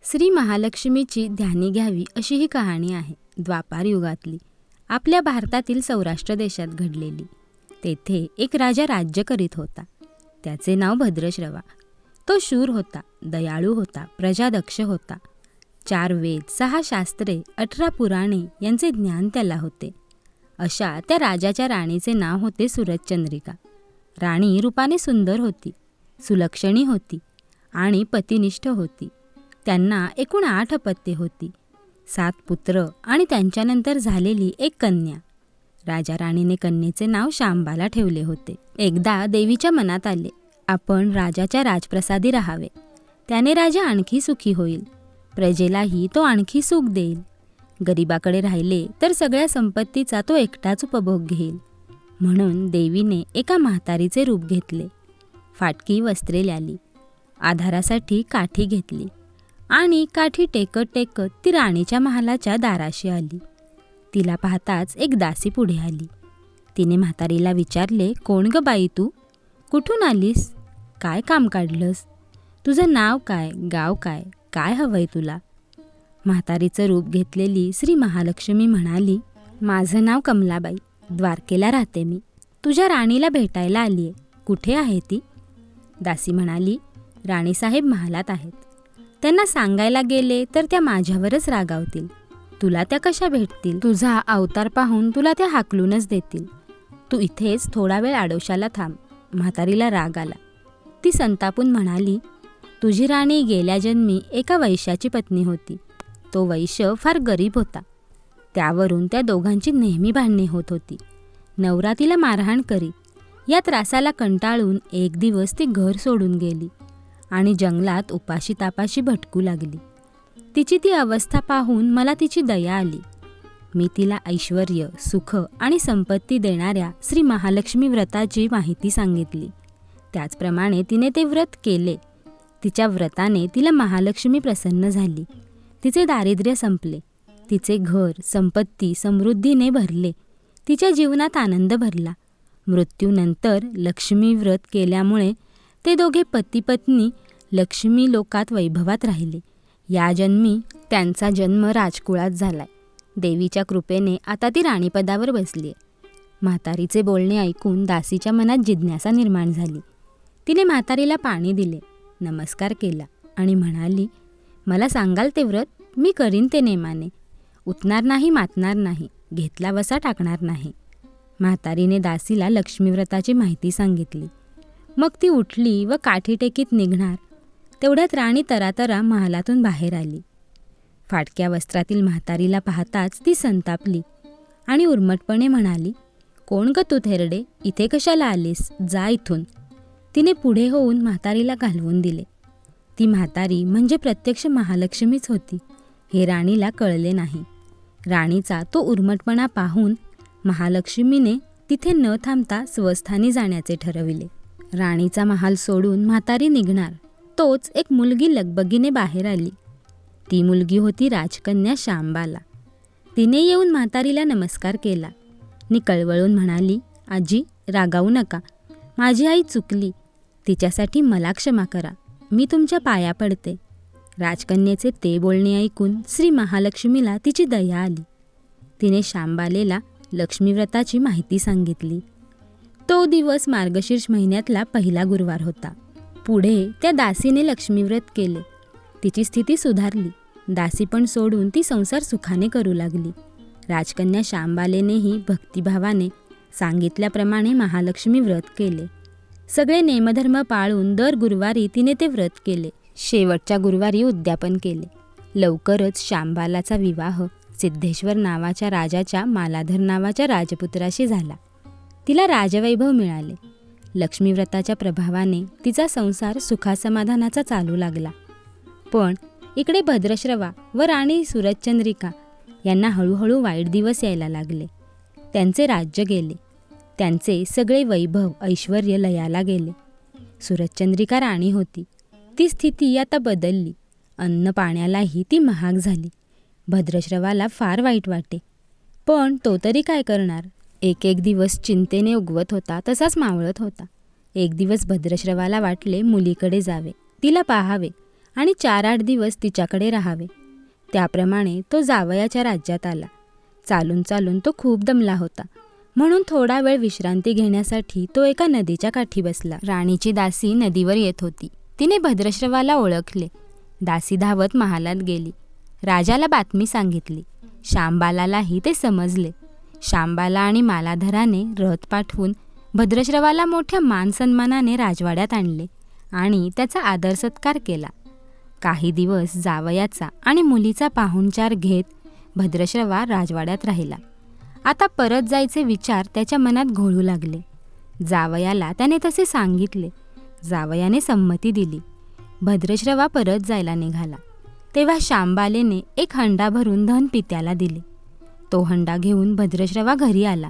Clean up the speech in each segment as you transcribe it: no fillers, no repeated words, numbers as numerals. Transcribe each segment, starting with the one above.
श्री महालक्ष्मीची ध्यानी घ्यावी अशी ही कहाणी आहे द्वापार युगातली, आपल्या भारतातील सौराष्ट्र देशात घडलेली. तेथे एक राजा राज्य करीत होता. त्याचे नाव भद्रश्रवा. तो शूर होता, दयाळू होता, प्रजादक्ष होता. 4 वेद, 6 शास्त्रे, 18 पुराणे यांचे ज्ञान त्याला होते. अशा त्या राजाच्या राणीचे नाव होते सुरचंद्रिका. राणी रूपाने सुंदर होती, सुलक्षणी होती आणि पतिनिष्ठ होती. त्यांना एकूण 8 अपत्ये होती, 7 पुत्र आणि त्यांच्यानंतर झालेली एक कन्या. राजा राणीने कन्येचे नाव शांबाला ठेवले होते. एकदा देवीच्या मनात आले, आपण राजाच्या राजप्रसादी राहावे. त्याने राजा आणखी सुखी होईल, प्रजेलाही तो आणखी सुख देईल. गरिबाकडे राहिले तर सगळ्या संपत्तीचा तो एकटाच उपभोग घेईल. म्हणून देवीने एका म्हातारीचे रूप घेतले. फाटकी वस्त्रे ल्याली, आधारासाठी काठी घेतली आणि काठी टेकत टेकत ती राणीच्या महालाच्या दाराशी आली. तिला पाहताच एक दासी पुढे आली. तिने म्हातारीला विचारले, कोण ग बाई तू? कुठून आलीस? काय काम काढलंस? तुझं नाव काय, गाव काय, काय हवंय तुला? म्हातारीचं रूप घेतलेली श्री महालक्ष्मी म्हणाली, माझं नाव कमलाबाई, द्वारकेला राहते मी. तुझ्या राणीला भेटायला आलीये. कुठे आहे ती? दासी म्हणाली, राणीसाहेब महालात आहेत. त्यांना सांगायला गेले तर त्या माझ्यावरच रागावतील. तुला त्या कशा भेटतील? तुझा अवतार पाहून तुला त्या हाकलूनच देतील. तू इथेच थोडा वेळ आडोशाला थांब. म्हातारीला राग आला. ती संतापून म्हणाली, तुझी राणी गेल्या जन्मी एका वैश्याची पत्नी होती. तो वैश्य फार गरीब होता. त्यावरून त्या दोघांची नेहमी भांडणे होत होती. नवरा तिला मारहाण करी. या त्रासाला कंटाळून एक दिवस ती घर सोडून गेली आणि जंगलात उपाशी तापाशी भटकू लागली. तिची ती अवस्था पाहून मला तिची दया आली. मी तिला ऐश्वर्य, सुख आणि संपत्ती देणाऱ्या श्री महालक्ष्मी व्रताची माहिती सांगितली. त्याचप्रमाणे तिने ते व्रत केले. तिच्या व्रताने तिला महालक्ष्मी प्रसन्न झाली. तिचे दारिद्र्य संपले. तिचे घर, संपत्ती समृद्धीने भरले. तिच्या जीवनात आनंद भरला. मृत्यूनंतर लक्ष्मी व्रत केल्यामुळे ते दोघे पती पत्नी लक्ष्मी लोकात वैभवात राहिले. या जन्मी त्यांचा जन्म राजकुळात झालाय. देवीच्या कृपेने आता ती राणीपदावर बसलीये. म्हातारीचे बोलणे ऐकून दासीच्या मनात जिज्ञासा निर्माण झाली. तिने म्हातारीला पाणी दिले, नमस्कार केला आणि म्हणाली, मला सांगाल ते व्रत? मी करीन ते नेमाने. उतणार नाही, मातणार नाही, घेतला वसा टाकणार नाही. म्हातारीने दासीला लक्ष्मीव्रताची माहिती सांगितली. मग ती उठली व काठी टेकीत निघणार. तेवढ्यात राणी तरातरा महालातून बाहेर आली. फाटक्या वस्त्रातील म्हातारीला पाहताच ती संतापली आणि उर्मटपणे म्हणाली, कोण ग तू थेरडे? इथे कशाला आलीस? जा इथून. तिने पुढे होऊन म्हातारीला घालवून दिले. ती म्हातारी म्हणजे प्रत्यक्ष महालक्ष्मीच होती हे राणीला कळले नाही. राणीचा तो उर्मटपणा पाहून महालक्ष्मीने तिथे न थांबता स्वस्थानी जाण्याचे ठरविले. राणीचा महाल सोडून म्हातारी निघणार तोच एक मुलगी लगबगीने बाहेर आली. ती मुलगी होती राजकन्या शांबाला. तिने येऊन म्हातारीला नमस्कार केला नि कळवळून म्हणाली, आजी रागावू नका. माझी आई चुकली. तिच्यासाठी मला क्षमा करा. मी तुमच्या पाया पडते. राजकन्येचे ते बोलणे ऐकून श्री महालक्ष्मीला तिची दया आली. तिने शांबालेला लक्ष्मीव्रताची माहिती सांगितली. तो दिवस मार्गशीर्ष महिन्यातला पहिला गुरुवार होता. पुढे त्या दासीने लक्ष्मीव्रत केले. तिची स्थिती सुधारली. दासी पण सोडून ती संसार सुखाने करू लागली. राजकन्या शांबालेनेही भक्तिभावाने सांगितल्याप्रमाणे महालक्ष्मी व्रत केले. सगळे नेमधर्म पाळून दर गुरुवारी तिने ते व्रत केले. शेवटच्या गुरुवारी उद्यापन केले. लवकरच शांबालाचा विवाह सिद्धेश्वर नावाच्या राजाच्या मालाधर नावाच्या राजपुत्राशी झाला. तिला राजवैभव मिळाले. लक्ष्मीव्रताच्या प्रभावाने तिचा संसार सुखासमाधानाचा चालू लागला. पण इकडे भद्रश्रवा व राणी सुरचंद्रिका यांना हळूहळू वाईट दिवस यायला लागले. त्यांचे राज्य गेले. त्यांचे सगळे वैभव ऐश्वर्य लयाला गेले. सुरचंद्रिका राणी होती. ती स्थिती आता बदलली. अन्न पाण्यालाही ती महाग झाली. भद्रश्रवाला फार वाईट वाटे. पण तो तरी काय करणार? एक एक दिवस चिंतेने उगवत होता तसाच मावळत होता. एक दिवस भद्रश्रवाला वाटले मुलीकडे जावे, तिला पाहावे आणि 4-8 दिवस तिच्याकडे राहावे. त्याप्रमाणे तो जावयाच्या राज्यात आला. चालून चालून तो खूप दमला होता, म्हणून थोडा वेळ विश्रांती घेण्यासाठी तो एका नदीच्या काठी बसला. राणीची दासी नदीवर येत होती. तिने भद्रश्रवाला ओळखले. दासी धावत महालात गेली. राजाला बातमी सांगितली. शांबालालाही ते समजले. शांबाला आणि मालाधराने रथ पाठवून भद्रश्रवाला मोठ्या मानसन्मानाने राजवाड्यात आणले आणि त्याचा आदर सत्कार केला. काही दिवस जावयाचा आणि मुलीचा पाहुणचार घेत भद्रश्रवा राजवाड्यात राहिला. आता परत जायचे विचार त्याच्या मनात घोळू लागले. जावयाला त्याने तसे सांगितले. जावयाने संमती दिली. भद्रश्रवा परत जायला निघाला. तेव्हा शांबालेने एक हंडा भरून धन पित्याला दिले. तो हंडा घेऊन भद्रश्रवा घरी आला.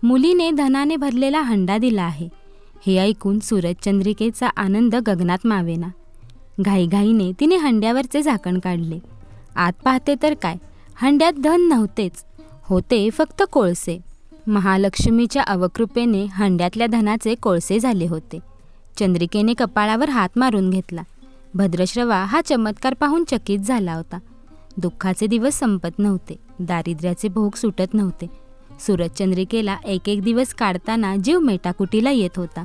मुलीने धनाने भरलेला हंडा दिला आहे हे ऐकून सूरजचंद्रिकेचा आनंद गगनात मावेना. घाईघाईने तिने हंड्यावरचे झाकण काढले. आत पाहते तर काय, हंड्यात धन नव्हतेच, होते फक्त कोळसे. महालक्ष्मीच्या अवकृपेने हंड्यातल्या धनाचे कोळसे झाले होते. चंद्रिकेने कपाळावर हात मारून घेतला. भद्रश्रवा हा चमत्कार पाहून चकित झाला होता. दुःखाचे दिवस संपत नव्हते, दारिद्र्याचे भोग सुटत नव्हते. सूरजचंद्रिकेला एक एक दिवस काढताना जीव मेटाकुटीला येत होता.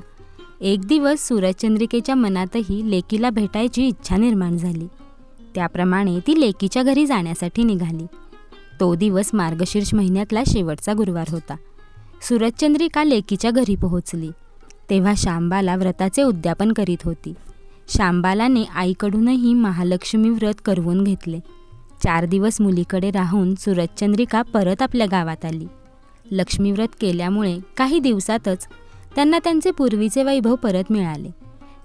एक दिवस सूरजचंद्रिकेच्या मनातही लेकीला भेटायची इच्छा निर्माण झाली. त्याप्रमाणे ती लेकीच्या घरी जाण्यासाठी निघाली. तो दिवस मार्गशीर्ष महिन्यातला शेवटचा गुरुवार होता. सूरजचंद्रिका लेकीच्या घरी पोहोचली तेव्हा शांबाला व्रताचे उद्यापन करीत होती. शांबालाने आईकडूनही महालक्ष्मी व्रत करवून घेतले. 4 दिवस मुलीकडे राहून सूरजचंद्रिका परत आपल्या गावात आली. लक्ष्मीव्रत केल्यामुळे काही दिवसातच त्यांना त्यांचे पूर्वीचे वैभव परत मिळाले.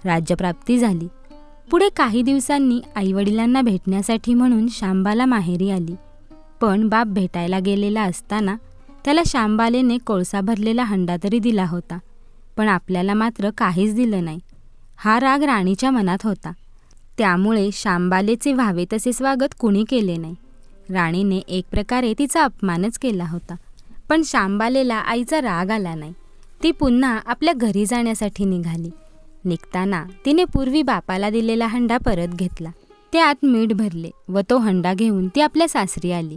राज्यप्राप्ती झाली. पुढे काही दिवसांनी आईवडिलांना भेटण्यासाठी म्हणून शांबाला माहेरी आली. पण बाप भेटायला गेलेला असताना त्याला शांबालेने कोळसा भरलेला हंडा तरी दिला होता, पण आपल्याला मात्र काहीच दिलं नाही. हा राग राणीच्या मनात होता. त्यामुळे शांबालेचे व्हावे तसे स्वागत कुणी केले नाही. राणीने एक प्रकारे तिचा अपमानच केला होता. पण शांबालेला आईचा राग आला नाही. ती पुन्हा आपल्या घरी जाण्यासाठी निघाली. निघताना तिने पूर्वी बापाला दिलेला हंडा परत घेतला. त्यात मीठ भरले व तो हंडा घेऊन ती आपल्या सासरी आली.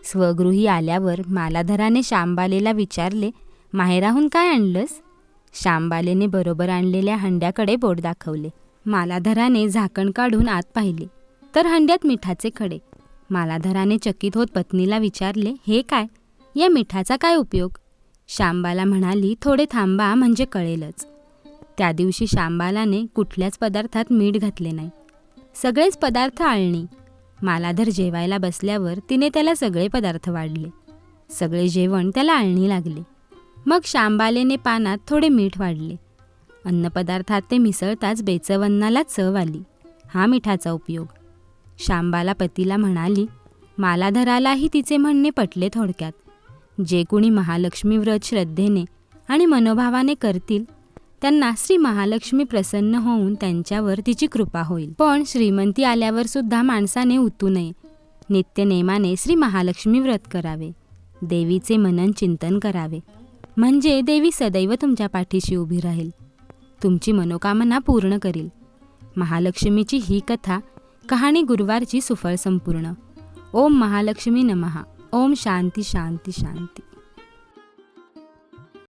स्वगृही आल्यावर मालाधराने शांबालेला विचारले, माहेराहून काय आणलंस? शांबालेने बरोबर आणलेल्या हंड्याकडे बोट दाखवले. मालाधराने झाकण काढून आत पाहिले तर हंड्यात मिठाचे खडे. मालाधराने चकित होत पत्नीला विचारले, हे काय? या मिठाचा काय उपयोग? शांबाला म्हणाली, थोडे थांबा म्हणजे कळेलच. त्या दिवशी शांबालाने कुठल्याच पदार्थात मीठ घातले नाही. सगळेच पदार्थ आळणी. मालाधर जेवायला बसल्यावर तिने त्याला सगळे पदार्थ वाढले. सगळे जेवण त्याला आळणी लागले. मग शांबालेने पानात थोडे मीठ वाढले. अन्नपदार्थात ते मिसळताच बेचव अन्नाला चव आली. हा मिठाचा उपयोग. शांबाला पतीला म्हणाली. मालाधरालाही तिचे म्हणणे पटले. थोडक्यात, जे कुणी महालक्ष्मी व्रत श्रद्धेने आणि मनोभावाने करतील त्यांना श्री महालक्ष्मी प्रसन्न होऊन त्यांच्यावर तिची कृपा होईल. पण श्रीमंती आल्यावर सुद्धा माणसाने उतू नये. नित्यनेमाने श्री महालक्ष्मी व्रत करावे. देवीचे मनन चिंतन करावे. म्हणजे देवी सदैव तुमच्या पाठीशी उभी राहील, तुमची मनोकामना पूर्ण करील. महालक्ष्मीची ही कथा कहाणी गुरुवारची सुफळ संपूर्ण. ओम महालक्ष्मी नमः. ओम शांती शांती शांती.